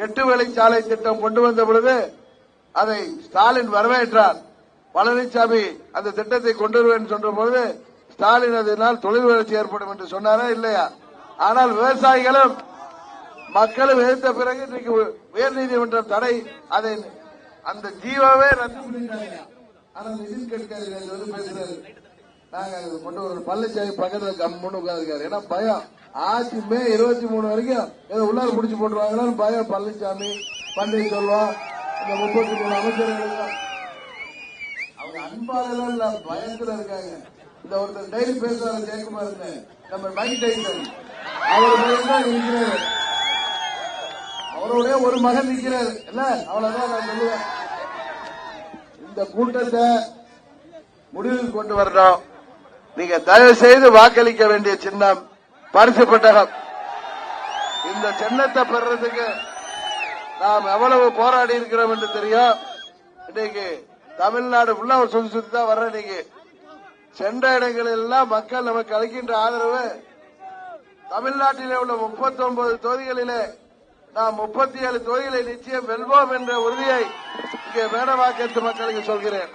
8 வழிச்சாலை திட்டம் கொண்டு வந்த பொழுது அதை ஸ்டாலின் வரவேற்றார். பழனிசாமி அந்த திட்டத்தை கொண்டு வருவேன் சொன்ன பொழுது ஸ்டாலின் அதனால் தொழில் வளர்ச்சி ஏற்படும் என்று சொன்னாரா இல்லையா? ஆனால் விவசாயிகளும் மக்களும் எதிர்த்த பிறகு இன்றைக்கு உயர்நீதிமன்றம் தடை அதை அந்த ஜீவாவே ரத்து பண்ணிட்டாங்க. ஆனால் நிதின் கட்கரி பேசுறாரு, நாங்க கொண்டு ஒரு பழனிசாமி பக்கத்தில் கம்முன்னு உட்கார்ந்துருக்காரு. ஏன்னா பயம், ஆட்சி மே 23 வரைக்கும் ஏதோ உள்ளார பிடிச்சு போட்டுருவாங்களான்னு பயம். பழனிசாமி, பன்னீர்செல்வம், இந்த 33 அமைச்சர்கள் அவங்க அன்பாளர்கள் இல்ல, பயத்துல இருக்காங்க. இந்த ஒருத்தர் டெய்லி பேசுவாங்க ஜெயக்குமார், நம்ம மைக் டைசன், அவர் தான் இருக்கிறாரு. அவருடைய ஒரு மகன் நிற்கிறார் இல்ல, அவ்வளவுதான் நான் சொல்லுவேன். இந்த கூட்டத்தை முடிவுக்கு கொண்டு வரணும். நீங்க தயவு செய்து வாக்களிக்க வேண்டிய சின்னம் பரிசு பெட்டகம். இந்த சின்னத்தை பெறறதுக்கு நாம் எவ்வளவு போராடி இருக்கிறோம் என்று தெரியும். இன்னைக்கு தமிழ்நாடு ஃபுல்லா ஒரு சுத்தி சுத்தி தான் வர்ற. இன்னைக்கு சென்ற இடங்களில் எல்லாம் மக்கள் நமக்கு அளிக்கின்ற ஆதரவு. தமிழ்நாட்டிலே உள்ள 39 தொகுதிகளிலே நாம் 37 தொகுதிகளை நிச்சயம் வெல்வோம் என்ற உறுதியை இங்கே மேடவாக்கத்து மக்களுக்கு சொல்கிறேன்.